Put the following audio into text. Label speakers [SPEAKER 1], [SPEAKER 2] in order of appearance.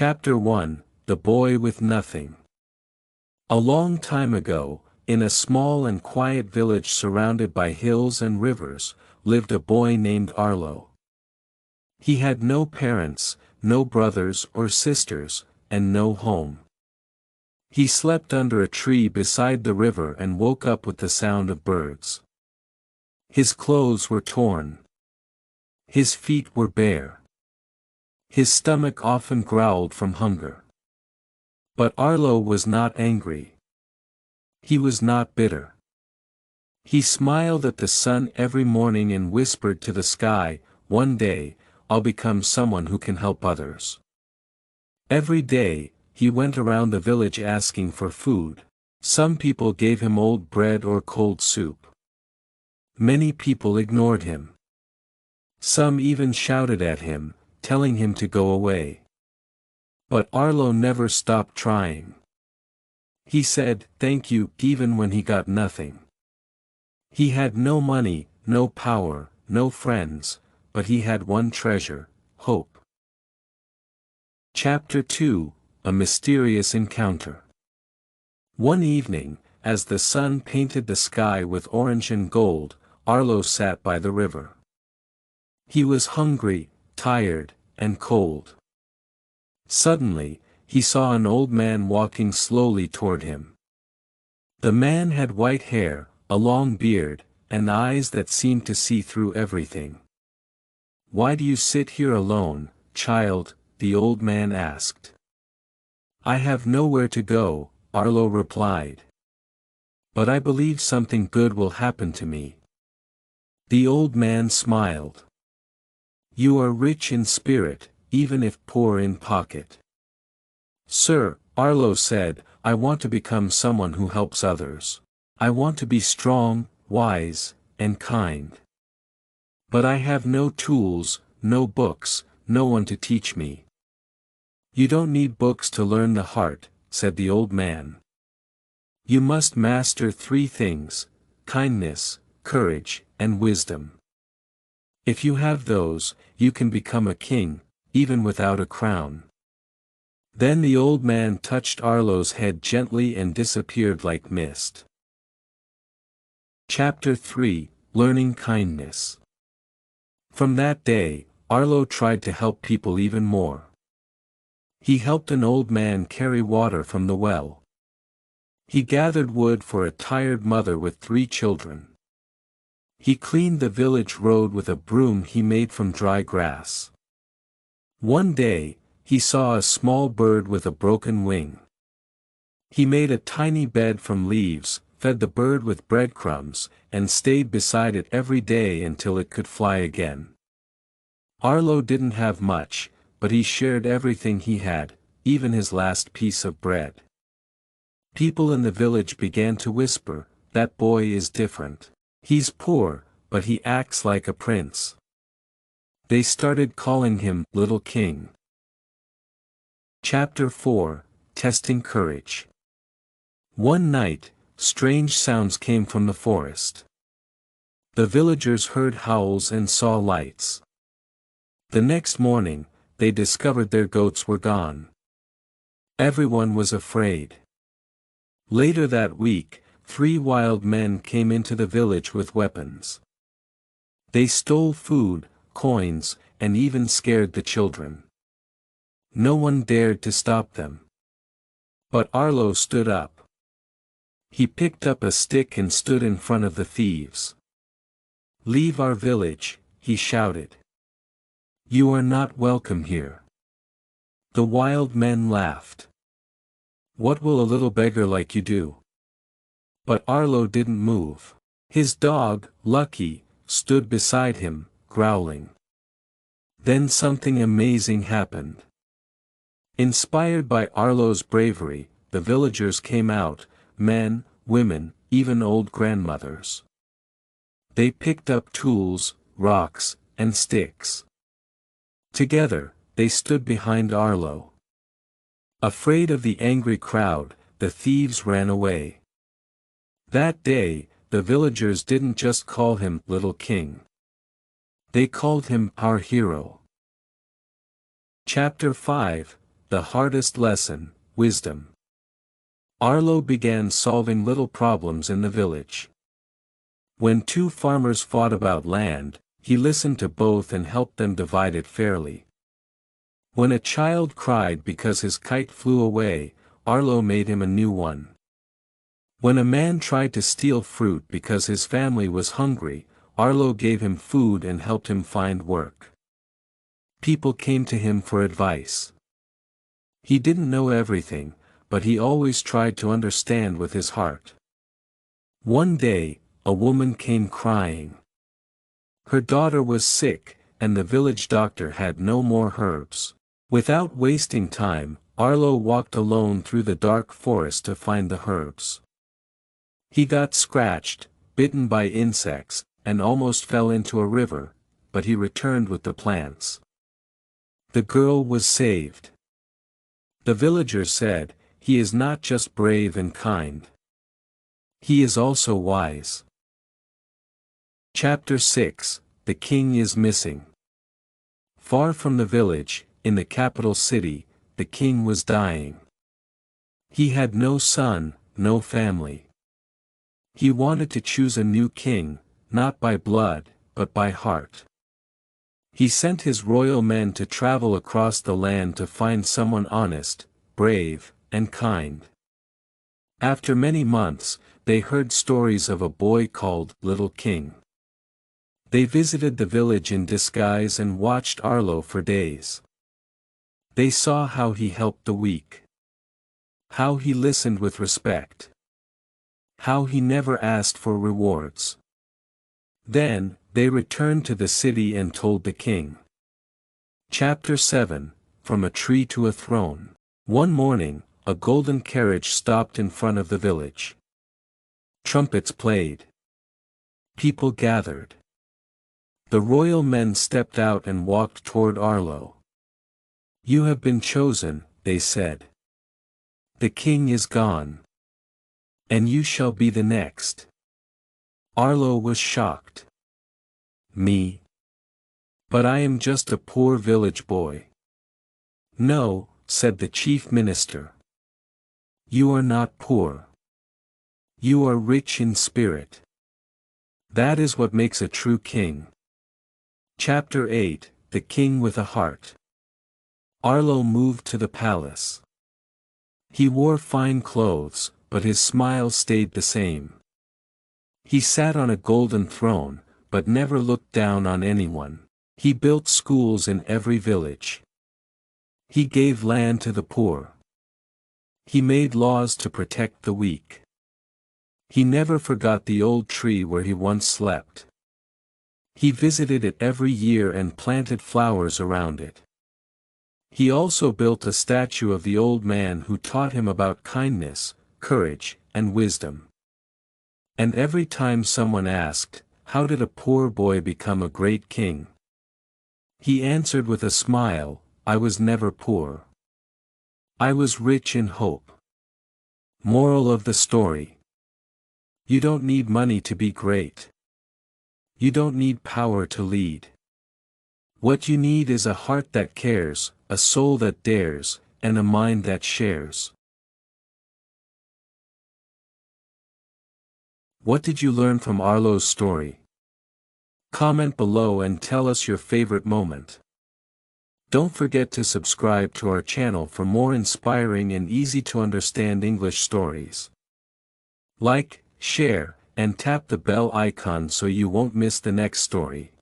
[SPEAKER 1] Chapter 1, The Boy with Nothing. A long time ago, in a small and quiet village surrounded by hills and rivers, lived a boy named Arlo. He had no parents, no brothers or sisters, and no home. He slept under a tree beside the river and woke up with the sound of birds. His clothes were torn. His feet were bare. His stomach often growled from hunger. But Arlo was not angry. He was not bitter. He smiled at the sun every morning and whispered to the sky, "One day, I'll become someone who can help others." Every day, he went around the village asking for food. Some people gave him old bread or cold soup. Many people ignored him. Some even shouted at him, telling him to go away. But Arlo never stopped trying. He said, "Thank you," even when he got nothing. He had no money, no power, no friends, but he had one treasure: hope. Chapter 2, A Mysterious Encounter. One evening, as the sun painted the sky with orange and gold, Arlo sat by the river. He was hungry, tired, and cold. Suddenly, he saw an old man walking slowly toward him. The man had white hair, a long beard, and eyes that seemed to see through everything. "Why do you sit here alone, child?" the old man asked. "I have nowhere to go," Arlo replied. "But I believe something good will happen to me." The old man smiled. "You are rich in spirit, even if poor in pocket." "Sir," Arlo said, "I want to become someone who helps others. I want to be strong, wise, and kind. But I have no tools, no books, no one to teach me." "You don't need books to learn the heart," said the old man. "You must master 3 things: kindness, courage, and wisdom. If you have those, you can become a king, even without a crown." Then the old man touched Arlo's head gently and disappeared like mist. Chapter 3, Learning Kindness. From that day, Arlo tried to help people even more. He helped an old man carry water from the well. He gathered wood for a tired mother with 3 children. He cleaned the village road with a broom he made from dry grass. One day, he saw a small bird with a broken wing. He made a tiny bed from leaves, fed the bird with breadcrumbs, and stayed beside it every day until it could fly again. Arlo didn't have much, but he shared everything he had, even his last piece of bread. People in the village began to whisper, "That boy is different. He's poor, but he acts like a prince." They started calling him Little King. Chapter 4, Testing Courage. One night, strange sounds came from the forest. The villagers heard howls and saw lights. The next morning, they discovered their goats were gone. Everyone was afraid. Later that week, 3 wild men came into the village with weapons. They stole food, coins, and even scared the children. No one dared to stop them. But Arlo stood up. He picked up a stick and stood in front of the thieves. "Leave our village," he shouted. "You are not welcome here." The wild men laughed. "What will a little beggar like you do?" But Arlo didn't move. His dog, Lucky, stood beside him, growling. Then something amazing happened. Inspired by Arlo's bravery, the villagers came out, men, women, even old grandmothers. They picked up tools, rocks, and sticks. Together, they stood behind Arlo. Afraid of the angry crowd, the thieves ran away. That day, the villagers didn't just call him Little King. They called him our hero. Chapter 5, the hardest lesson, wisdom. Arlo began solving little problems in the village. When two farmers fought about land, he listened to both and helped them divide it fairly. When a child cried because his kite flew away, Arlo made him a new one. When a man tried to steal fruit because his family was hungry, Arlo gave him food and helped him find work. People came to him for advice. He didn't know everything, but he always tried to understand with his heart. One day, a woman came crying. Her daughter was sick, and the village doctor had no more herbs. Without wasting time, Arlo walked alone through the dark forest to find the herbs. He got scratched, bitten by insects, and almost fell into a river, but he returned with the plants. The girl was saved. The villagers said, "He is not just brave and kind. He is also wise." Chapter 6, The King is Missing. Far from the village, in the capital city, the king was dying. He had no son, no family. He wanted to choose a new king, not by blood, but by heart. He sent his royal men to travel across the land to find someone honest, brave, and kind. After many months, they heard stories of a boy called Little King. They visited the village in disguise and watched Arlo for days. They saw how he helped the weak. How he listened with respect. How he never asked for rewards. Then, they returned to the city and told the king. Chapter 7, From a Tree to a Throne. One morning, a golden carriage stopped in front of the village. Trumpets played. People gathered. The royal men stepped out and walked toward Arlo. "You have been chosen," they said. "The king is gone. And you shall be the next." Arlo was shocked. "Me? But I am just a poor village boy." "No," said the chief minister. "You are not poor. You are rich in spirit. That is what makes a true king." Chapter 8, The King with a Heart. Arlo moved to the palace. He wore fine clothes, but his smile stayed the same. He sat on a golden throne, but never looked down on anyone. He built schools in every village. He gave land to the poor. He made laws to protect the weak. He never forgot the old tree where he once slept. He visited it every year and planted flowers around it. He also built a statue of the old man who taught him about kindness, courage, and wisdom. And every time someone asked, "How did a poor boy become a great king?" he answered with a smile, "I was never poor. I was rich in hope." Moral of the story: you don't need money to be great. You don't need power to lead. What you need is a heart that cares, a soul that dares, and a mind that shares. What did you learn from Arlo's story? Comment below and tell us your favorite moment. Don't forget to subscribe to our channel for more inspiring and easy-to-understand English stories. Like, share, and tap the bell icon so you won't miss the next story.